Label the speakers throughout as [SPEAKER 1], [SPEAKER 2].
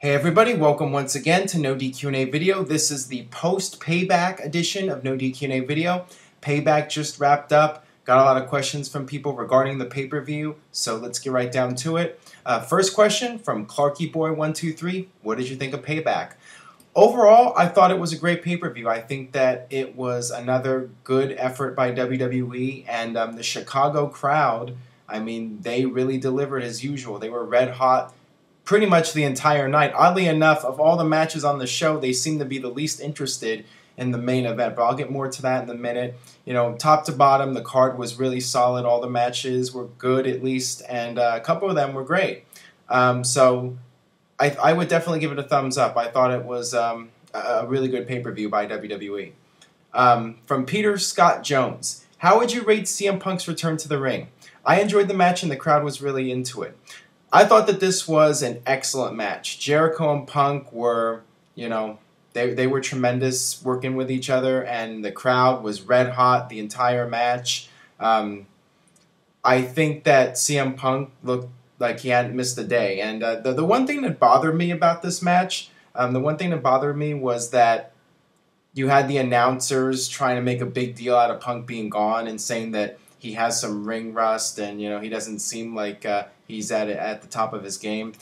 [SPEAKER 1] Hey everybody, welcome once again to NoDQ&A video. This is the post-Payback edition of NoDQ&A video. Payback just wrapped up. Got a lot of questions from people regarding the pay-per-view, so let's get right down to it. First question from ClarkyBoy123. What did you think of Payback? Overall, I thought it was a great pay-per-view. I think that it was another good effort by WWE, and the Chicago crowd, I mean, they really delivered as usual. They were red hot pretty much the entire night. Oddly enough, of all the matches on the show, they seem to be the least interested in the main event, but I'll get more to that in a minute. You know, top to bottom, the card was really solid. All the matches were good, at least, and a couple of them were great. So I would definitely give it a thumbs up. I thought it was a really good pay-per-view by WWE. From Peter Scott Jones, how would you rate CM Punk's return to the ring? I enjoyed the match and the crowd was really into it. I thought that this was an excellent match. Jericho and Punk were, you know, they were tremendous working with each other, and the crowd was red hot the entire match. I think that CM Punk looked like he hadn't missed a day. And the one thing that bothered me about this match, was that you had the announcers trying to make a big deal out of Punk being gone and saying that he has some ring rust and, you know, he doesn't seem like he's at the top of his game.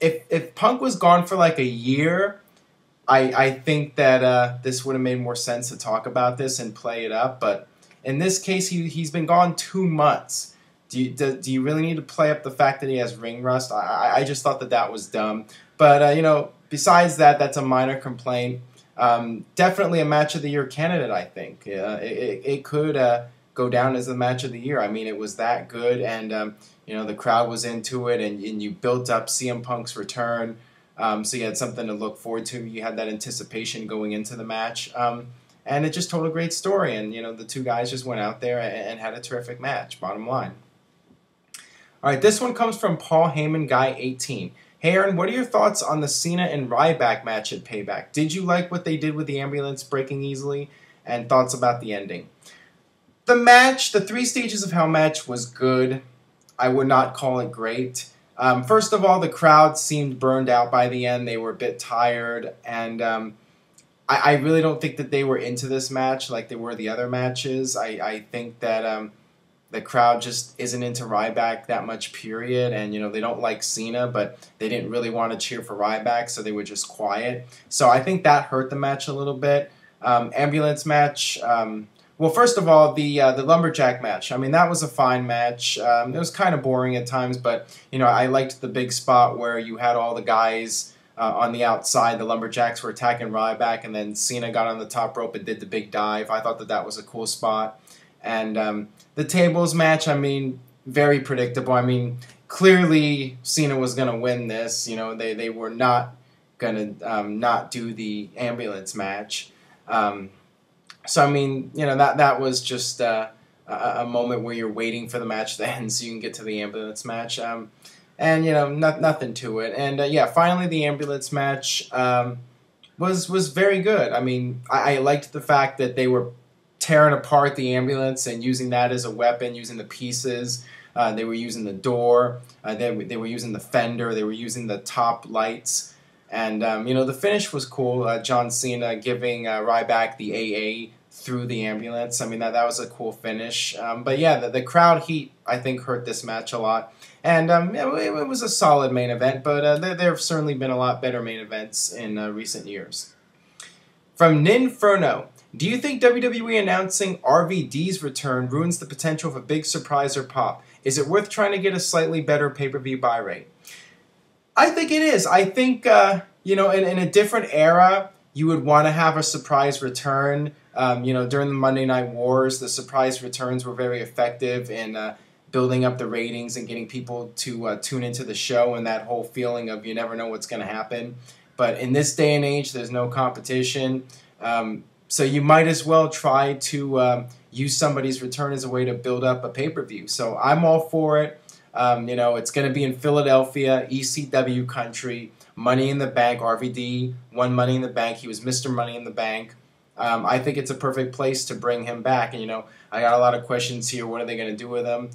[SPEAKER 1] If Punk was gone for like a year, I think that this would have made more sense to talk about this and play it up. But in this case, he's been gone 2 months. Do you really need to play up the fact that he has ring rust? I just thought that was dumb. But, you know, besides that, that's a minor complaint. Definitely a match of the year candidate, I think. It could go down as the match of the year. I mean, it was that good, and you know, the crowd was into it, and you built up CM Punk's return, so you had something to look forward to. You had that anticipation going into the match, and it just told a great story. And you know, the two guys just went out there and had a terrific match. Bottom line. All right, this one comes from Paul Heyman Guy 18. Hey Aaron, what are your thoughts on the Cena and Ryback match at Payback? Did you like what they did with the ambulance breaking easily? And thoughts about the ending? The match, the 3 stages of hell match was good. I would not call it great. First of all, the crowd seemed burned out by the end. They were a bit tired, and I really don't think that they were into this match like they were the other matches. I think that the crowd just isn't into Ryback that much, period. And, you know, they don't like Cena, but they didn't really want to cheer for Ryback, so they were just quiet. So I think that hurt the match a little bit. Ambulance match... Well, first of all, the lumberjack match. I mean, that was a fine match. It was kind of boring at times, but you know, I liked the big spot where you had all the guys on the outside. The lumberjacks were attacking Ryback, and then Cena got on the top rope and did the big dive. I thought that was a cool spot. And the tables match, I mean, very predictable. I mean, clearly Cena was going to win this. You know, they were not going to not do the ambulance match. So, I mean, you know, that was just a moment where you're waiting for the match to end so you can get to the ambulance match. And, you know, nothing to it. And, yeah, finally the ambulance match was very good. I mean, I liked the fact that they were tearing apart the ambulance and using that as a weapon, using the pieces. They were using the door. They were using the fender. They were using the top lights. And, you know, the finish was cool. John Cena giving Ryback the AA through the ambulance. I mean, that was a cool finish. But, yeah, the crowd heat, I think, hurt this match a lot. And it was a solid main event, but there have certainly been a lot better main events in recent years. From Ninferno, do you think WWE announcing RVD's return ruins the potential of a big surprise or pop? Is it worth trying to get a slightly better pay-per-view buy rate? I think it is. I think, you know, in a different era, you would want to have a surprise return. You know, during the Monday Night Wars, the surprise returns were very effective in building up the ratings and getting people to tune into the show, and that whole feeling of you never know what's going to happen. But in this day and age, there's no competition. So you might as well try to use somebody's return as a way to build up a pay-per-view. So I'm all for it. You know, it's going to be in Philadelphia, ECW country, Money in the Bank. RVD won Money in the Bank. He was Mr. Money in the Bank. I think it's a perfect place to bring him back. And, you know, I got a lot of questions here. What are they going to do with him?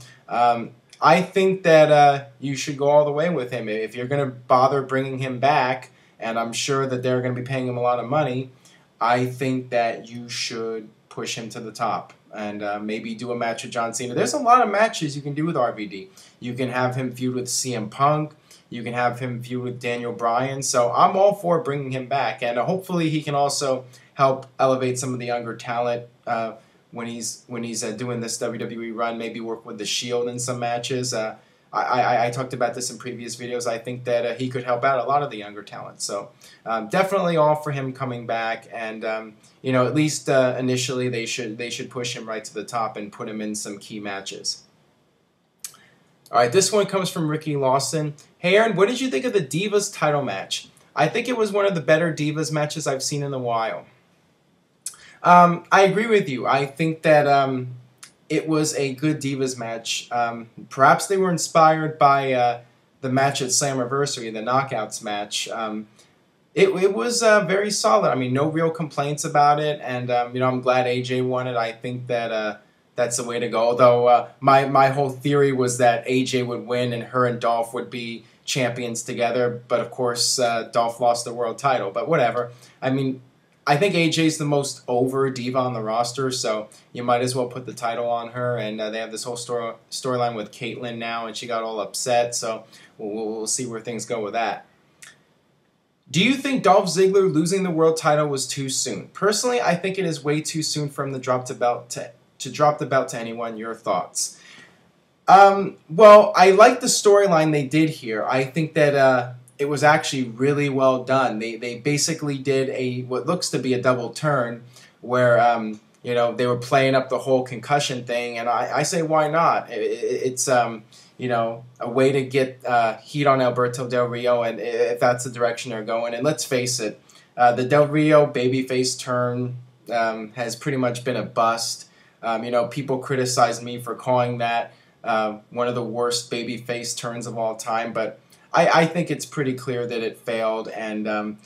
[SPEAKER 1] I think that you should go all the way with him. If you're going to bother bringing him back, and I'm sure that they're going to be paying him a lot of money, I think that you should push him to the top and maybe do a match with John Cena. There's a lot of matches you can do with RVD. You can have him feud with CM Punk. You can have him feud with Daniel Bryan. So I'm all for bringing him back, and hopefully he can also help elevate some of the younger talent when he's doing this WWE run. Maybe work with the Shield in some matches. I talked about this in previous videos. I think that he could help out a lot of the younger talent. So definitely all for him coming back, and at least initially they should push him right to the top and put him in some key matches. All right, this one comes from Ricky Lawson. Hey Aaron, what did you think of the Divas title match? I think it was one of the better Divas matches I've seen in a while. I agree with you. I think that it was a good Divas match. Perhaps they were inspired by the match at Slammiversary, the Knockouts match. It was very solid. I mean, no real complaints about it, and I'm glad AJ won it. I think that that's the way to go. Although my whole theory was that AJ would win and her and Dolph would be champions together, but of course Dolph lost the world title. But whatever. I mean, I think AJ's the most over diva on the roster, so you might as well put the title on her. And they have this whole storyline with Caitlyn now, and she got all upset. So we'll see where things go with that. Do you think Dolph Ziggler losing the world title was too soon? Personally, I think it is way too soon for him to drop the belt to anyone. Your thoughts? Well, I like the storyline they did here. I think that it was actually really well done. They basically did what looks to be a double turn where they were playing up the whole concussion thing, and I say why not? It's a way to get heat on Alberto Del Rio, and if that's the direction they're going. And let's face it, the Del Rio babyface turn has pretty much been a bust. People criticize me for calling that one of the worst babyface turns of all time, but I think it's pretty clear that it failed, and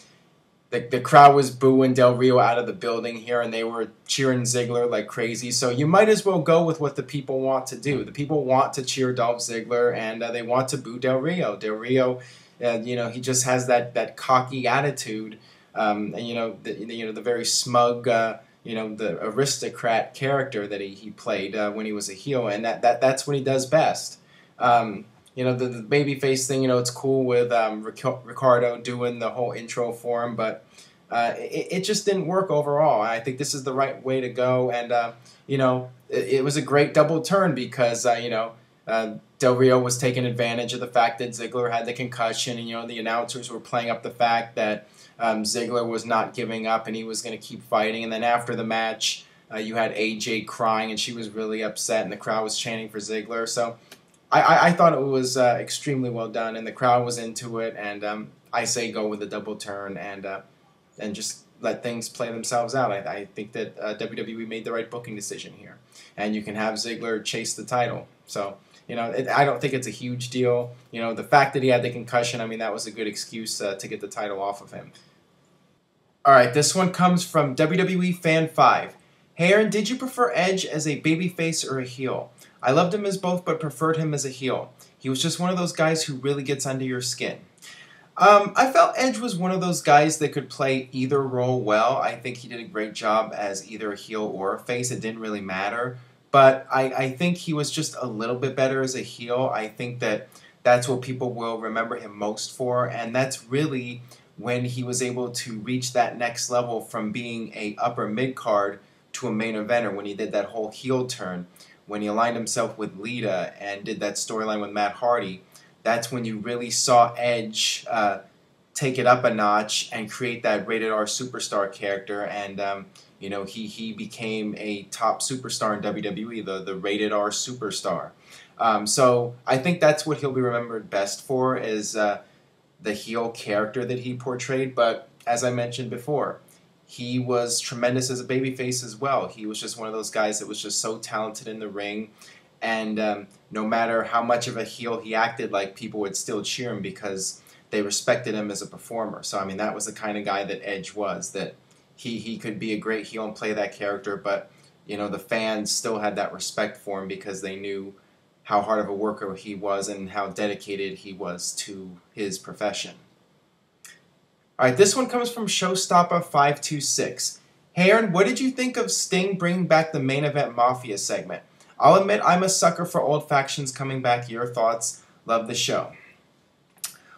[SPEAKER 1] the crowd was booing Del Rio out of the building here, and they were cheering Ziggler like crazy. So you might as well go with what the people want to do. The people want to cheer Dolph Ziggler, and they want to boo Del Rio. Del Rio, he just has that cocky attitude, and the very smug, the aristocrat character that he played when he was a heel, and that's what he does best. The babyface thing, it's cool with Ricardo doing the whole intro for him, but it just didn't work overall. I think this is the right way to go, and it was a great double turn because Del Rio was taking advantage of the fact that Ziggler had the concussion, and the announcers were playing up the fact that Ziggler was not giving up and he was going to keep fighting. And then after the match, you had AJ crying, and she was really upset, and the crowd was chanting for Ziggler. So I thought it was extremely well done, and the crowd was into it, and I say go with the double turn and just let things play themselves out. I think that WWE made the right booking decision here, and you can have Ziggler chase the title. So, I don't think it's a huge deal. The fact that he had the concussion, I mean, that was a good excuse to get the title off of him. All right, this one comes from WWE Fan 5. Hey Aaron, did you prefer Edge as a babyface or a heel? I loved him as both, but preferred him as a heel. He was just one of those guys who really gets under your skin. I felt Edge was one of those guys that could play either role well. I think he did a great job as either a heel or a face. It didn't really matter. But I think he was just a little bit better as a heel. I think that's what people will remember him most for. And that's really when he was able to reach that next level from being a upper mid-card to a main eventer, when he did that whole heel turn, when he aligned himself with Lita and did that storyline with Matt Hardy. That's when you really saw Edge take it up a notch and create that rated R superstar character, and he became a top superstar in WWE, the rated R superstar. So I think that's what he'll be remembered best for, is the heel character that he portrayed. But as I mentioned before, he was tremendous as a babyface as well. He was just one of those guys that was just so talented in the ring. And no matter how much of a heel he acted like, people would still cheer him because they respected him as a performer. So, I mean, that was the kind of guy that Edge was, that he could be a great heel and play that character, but, the fans still had that respect for him because they knew how hard of a worker he was and how dedicated he was to his profession. Alright, this one comes from Showstopper526. Hey Aaron, what did you think of Sting bringing back the Main Event Mafia segment? I'll admit I'm a sucker for old factions coming back. Your thoughts? Love the show.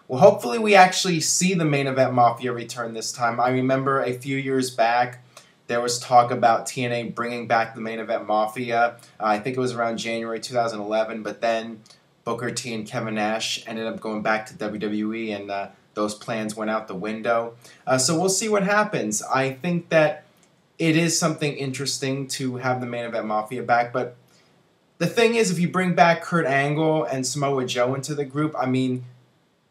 [SPEAKER 1] Well, hopefully we actually see the Main Event Mafia return this time. I remember a few years back there was talk about TNA bringing back the Main Event Mafia. I think it was around January 2011, but then Booker T and Kevin Nash ended up going back to WWE, and those plans went out the window. So we'll see what happens. I think that it is something interesting to have the Main Event Mafia back, but the thing is, if you bring back Kurt Angle and Samoa Joe into the group, I mean,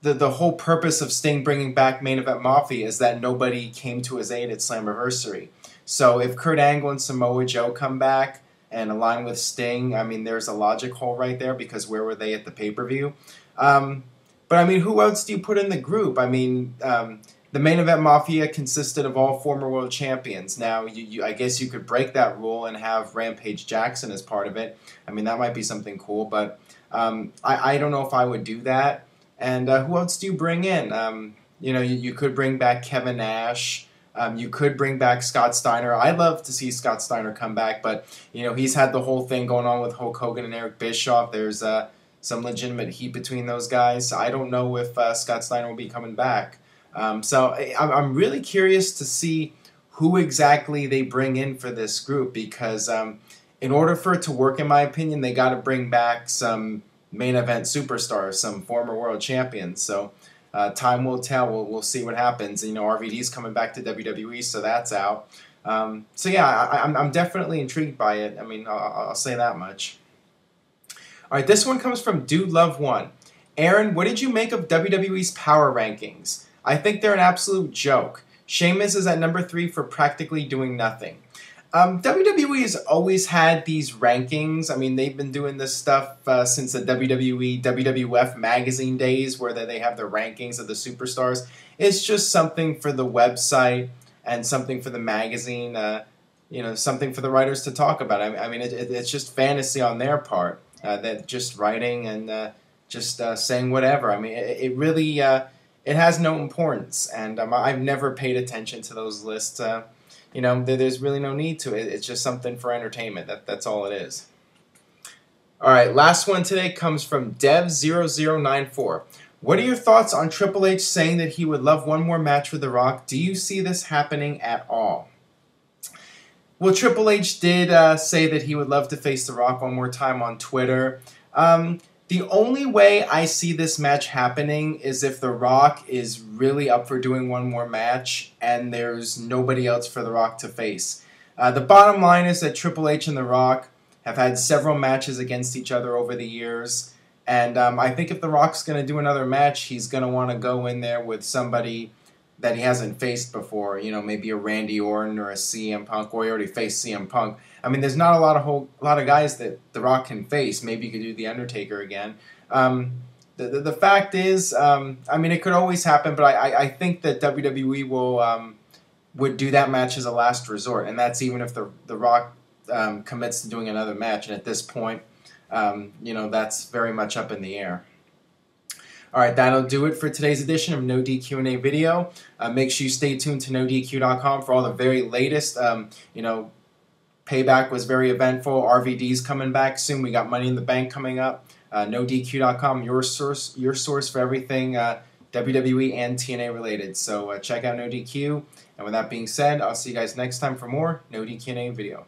[SPEAKER 1] the whole purpose of Sting bringing back Main Event Mafia is that nobody came to his aid at Slammiversary. So if Kurt Angle and Samoa Joe come back and align with Sting, I mean, there's a logic hole right there, because where were they at the pay-per-view? But I mean, who else do you put in the group? I mean, the Main Event Mafia consisted of all former world champions. Now, I guess you could break that rule and have Rampage Jackson as part of it. I mean, that might be something cool, but I don't know if I would do that. And who else do you bring in? You know, you could bring back Kevin Nash. You could bring back Scott Steiner. I'd love to see Scott Steiner come back, but you know, he's had the whole thing going on with Hulk Hogan and Eric Bischoff. There's some legitimate heat between those guys. I don't know if Scott Steiner will be coming back. So I'm really curious to see who exactly they bring in for this group, because in order for it to work, in my opinion, they got to bring back some main event superstars, some former world champions. So time will tell. We'll see what happens. You know, RVD's coming back to WWE, so that's out. So yeah, I'm definitely intrigued by it. I mean, I'll say that much. All right, this one comes from Dude Love One. Aaron, what did you make of WWE's Power Rankings? I think they're an absolute joke. Sheamus is at number 3 for practically doing nothing. WWE has always had these rankings. I mean, they've been doing this stuff since the WWE WWF magazine days, where they have the rankings of the superstars. It's just something for the website and something for the magazine, you know, something for the writers to talk about. I mean, it's just fantasy on their part. That just writing and just saying whatever. I mean, it really it has no importance, and I've never paid attention to those lists. You know, there's really no need to it. It's just something for entertainment. That's all it is. All right, last one today comes from Dev0094. What are your thoughts on Triple H saying that he would love one more match with The Rock? Do you see this happening at all? Well, Triple H did say that he would love to face The Rock one more time on Twitter. The only way I see this match happening is if The Rock is really up for doing one more match and there's nobody else for The Rock to face. The bottom line is that Triple H and The Rock have had several matches against each other over the years. And I think if The Rock's going to do another match, he's going to want to go in there with somebody that he hasn't faced before. You know, maybe a Randy Orton or a CM Punk, or he already faced CM Punk. I mean, there's not a lot of guys that The Rock can face. Maybe you could do The Undertaker again. The fact is, I mean, it could always happen, but I think that WWE would do that match as a last resort, and that's even if The Rock commits to doing another match. And at this point, you know, that's very much up in the air. All right, that'll do it for today's edition of No DQ&A video. Make sure you stay tuned to NoDQ.com for all the very latest. You know, Payback was very eventful. RVD's coming back soon. We got Money in the Bank coming up. NoDQ.com, your source for everything WWE and TNA related. So check out NoDQ. And with that being said, I'll see you guys next time for more No DQ&A video.